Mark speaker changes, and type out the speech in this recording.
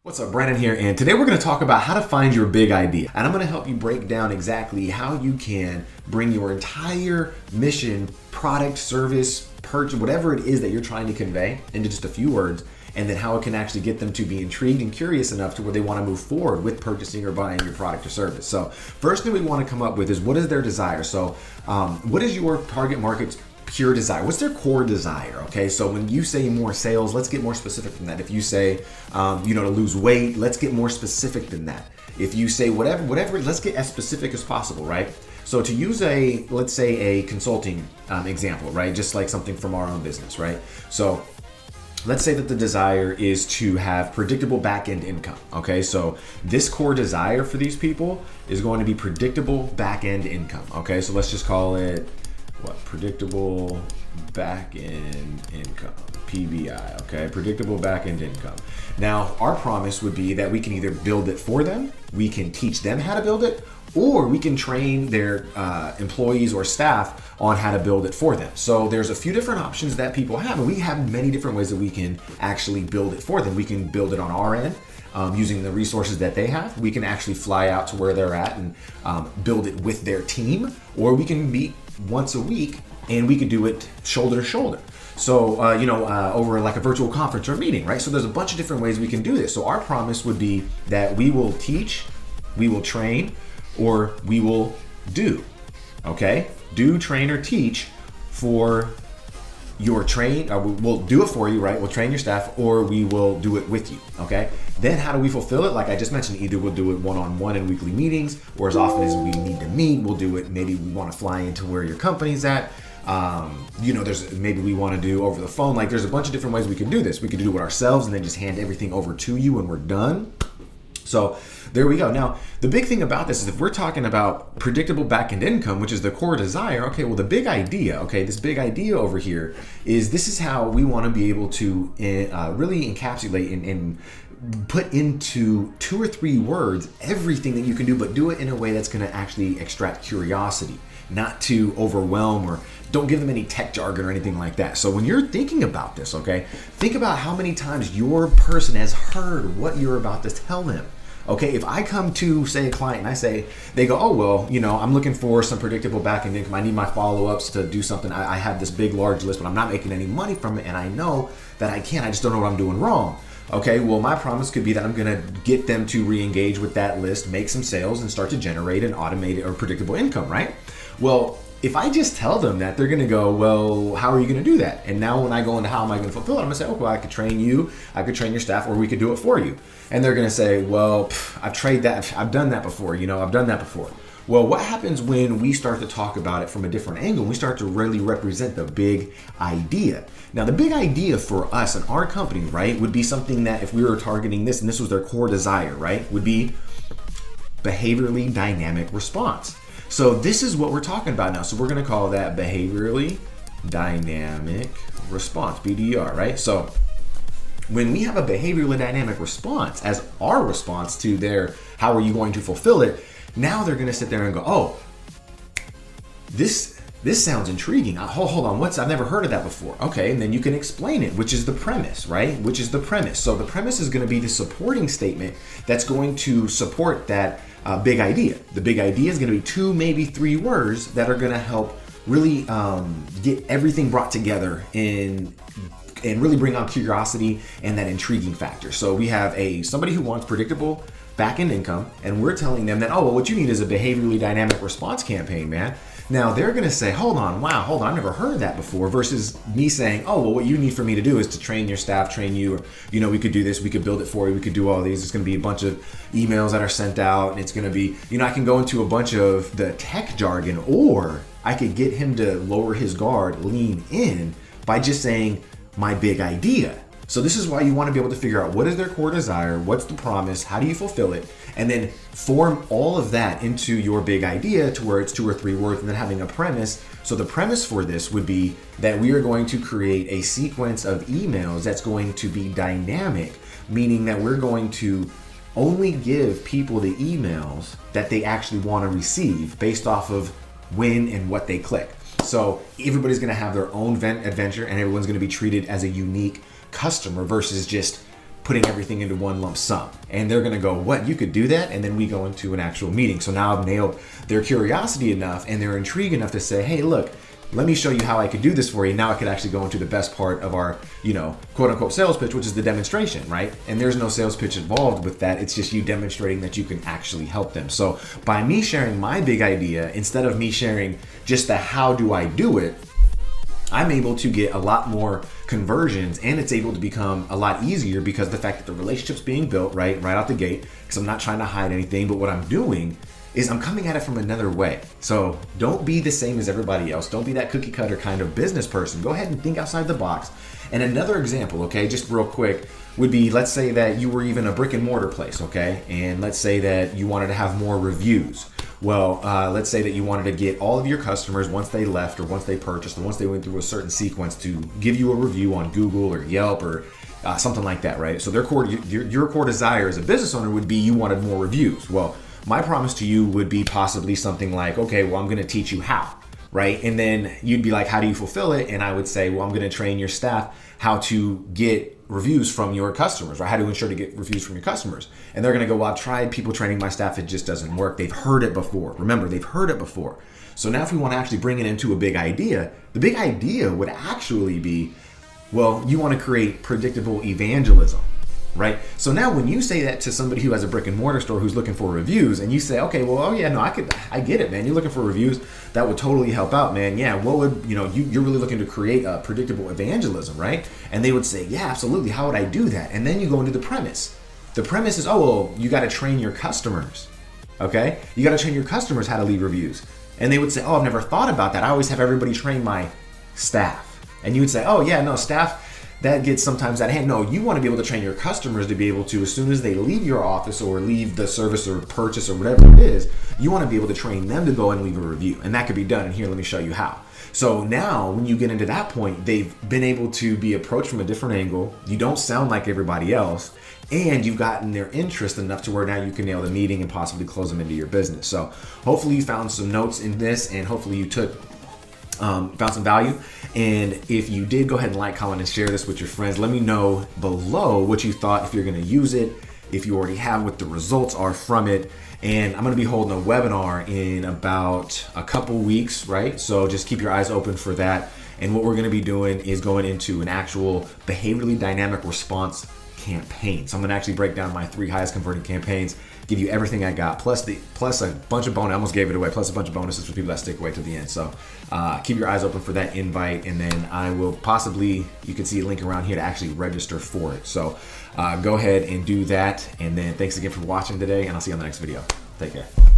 Speaker 1: What's up, Brandon here, and today we're going to talk about how to find your big idea. And I'm going to help you break down exactly how you can bring your entire mission, product, service, purchase, whatever it is that you're trying to convey into just a few words, and then how it can actually get them to be intrigued and curious enough to where they want to move forward with purchasing or buying your product or service. So first thing we want to come up with is, what is their desire? So what is your target market's pure desire? What's their core desire? Okay, so when you say more sales, let's get more specific than that. If you say, to lose weight, let's get more specific than that. If you say whatever, let's get as specific as possible, right? So to use let's say a consulting example, right? Just like something from our own business, right? So let's say that the desire is to have predictable back-end income. Okay, so this core desire for these people is going to be predictable back-end income. Okay, so let's just call it predictable back-end income, PBI. Okay, predictable back-end income. Now, our promise would be that we can either build it for them, we can teach them how to build it, or we can train their employees or staff on how to build it for them. So there's a few different options that people have, and we have many different ways that we can actually build it for them. We can build it on our end, using the resources that they have. We can actually fly out to where they're at and build it with their team, or we can meet once a week and we could do it shoulder to shoulder. So, over like a virtual conference or meeting, right? So there's a bunch of different ways we can do this. So our promise would be that we will teach, we will train, or we will do, okay? Do, train, or teach for your we'll do it for you, right? We'll train your staff, or we will do it with you, okay? Then how do we fulfill it? Like I just mentioned, either we'll do it one-on-one in weekly meetings, or as often as we need to meet, we'll do it. Maybe we want to fly into where your company's at. Maybe we want to do over the phone. Like there's a bunch of different ways we can do this. We could do it ourselves and then just hand everything over to you when we're done. So there we go. Now, the big thing about this is if we're talking about predictable back-end income, which is the core desire, okay, well, the big idea, okay, this big idea over here is this is how we want to be able to really encapsulate and put into 2 or 3 words everything that you can do, but do it in a way that's going to actually extract curiosity, not to overwhelm, or don't give them any tech jargon or anything like that. So when you're thinking about this, okay, think about how many times your person has heard what you're about to tell them. Okay, if I come to, say, a client and they go, oh, well, I'm looking for some predictable back-end income. I need my follow-ups to do something. I have this big, large list, but I'm not making any money from it. And I know that I can't. I just don't know what I'm doing wrong. Okay, well, my promise could be that I'm going to get them to re-engage with that list, make some sales, and start to generate an automated or predictable income, right? Well, if I just tell them that, they're going to go, well, how are you going to do that? And now when I go into how am I going to fulfill it, I'm going to say, oh, well, I could train you, I could train your staff, or we could do it for you. And they're going to say, well, I've done that before, I've done that before. Well, what happens when we start to talk about it from a different angle? We start to really represent the big idea. Now, the big idea for us and our company, right, would be something that if we were targeting this and this was their core desire, right, would be behaviorally dynamic response. So this is what we're talking about now. So we're going to call that behaviorally dynamic response, BDR, right? So when we have a behaviorally dynamic response as our response to their how are you going to fulfill it, now they're going to sit there and go, oh, this sounds intriguing. Hold on, I've never heard of that before. Okay, and then you can explain it, which is the premise, right? Which is the premise. So the premise is going to be the supporting statement that's going to support that big idea. The big idea is going to be 2, maybe 3 words that are going to help really get everything brought together and really bring on curiosity and that intriguing factor. So we have somebody who wants predictable back-end income, and we're telling them that, oh, well, what you need is a behaviorally dynamic response campaign, man. Now they're going to say, hold on, I've never heard of that before, versus me saying, oh, well, what you need for me to do is to train your staff, train you, or, we could do this, we could build it for you, we could do all these. It's going to be a bunch of emails that are sent out, and it's going to be, I can go into a bunch of the tech jargon, or I could get him to lower his guard, lean in by just saying my big idea. So this is why you want to be able to figure out what is their core desire, what's the promise, how do you fulfill it, and then form all of that into your big idea to where it's 2 or 3 words, and then having a premise. So the premise for this would be that we are going to create a sequence of emails that's going to be dynamic, meaning that we're going to only give people the emails that they actually want to receive based off of when and what they click. So everybody's going to have their own adventure, and everyone's going to be treated as a unique customer versus just putting everything into one lump sum. And they're gonna go, what, you could do that? And then we go into an actual meeting. So now I've nailed their curiosity enough and they're intrigued enough to say, hey, look, let me show you how I could do this for you. Now I could actually go into the best part of our, quote unquote sales pitch, which is the demonstration, right? And there's no sales pitch involved with that. It's just you demonstrating that you can actually help them. So by me sharing my big idea, instead of me sharing just the how do I do it, I'm able to get a lot more conversions, and it's able to become a lot easier because the fact that the relationship's being built right out the gate, because I'm not trying to hide anything, but what I'm doing is I'm coming at it from another way. So don't be the same as everybody else. Don't be that cookie cutter kind of business person. Go ahead and think outside the box. And another example, okay, just real quick, would be, let's say that you were even a brick and mortar place, okay? And let's say that you wanted to have more reviews. Well, let's say that you wanted to get all of your customers, once they left or once they purchased or once they went through a certain sequence, to give you a review on Google or Yelp or something like that, right? So your core desire as a business owner would be you wanted more reviews. Well, my promise to you would be possibly something like, okay, well, I'm going to teach you how, right? And then you'd be like, how do you fulfill it? And I would say, well, I'm going to train your staff how to get reviews from your customers, or how to ensure to get reviews from your customers. And they're going to go, well, I've tried people training my staff. It just doesn't work. They've heard it before. Remember, they've heard it before. So now if we want to actually bring it into a big idea, the big idea would actually be, well, you want to create predictable evangelism. Right? So now when you say that to somebody who has a brick and mortar store who's looking for reviews, and you say, okay, well, oh yeah, no, I get it, man. You're looking for reviews. That would totally help out, man. Yeah. What would, you're really looking to create a predictable evangelism, right? And they would say, yeah, absolutely. How would I do that? And then you go into the premise. The premise is, oh, well, you got to train your customers. Okay. You got to train your customers how to leave reviews. And they would say, oh, I've never thought about that. I always have everybody train my staff. And you would say, oh yeah, no, staff, that gets sometimes out of hand. No, you want to be able to train your customers to be able to, as soon as they leave your office or leave the service or purchase or whatever it is, you want to be able to train them to go and leave a review. And that could be done. And here, let me show you how. So now when you get into that point, they've been able to be approached from a different angle. You don't sound like everybody else. And you've gotten their interest enough to where now you can nail the meeting and possibly close them into your business. So hopefully you found some notes in this, and hopefully you found some value. And if you did, go ahead and like, comment, and share this with your friends. Let me know below what you thought, if you're going to use it, if you already have, what the results are from it. And I'm going to be holding a webinar in about a couple weeks, right? So just keep your eyes open for that. And what we're going to be doing is going into an actual behaviorally dynamic response campaign. So I'm going to actually break down my 3 highest converting campaigns, give you everything I got, plus a bunch of bonus. I almost gave it away, plus a bunch of bonuses for people that stick away to the end. So keep your eyes open for that invite, and then I will possibly, you can see a link around here to actually register for it. So go ahead and do that, and then thanks again for watching today, and I'll see you on the next video. Take care.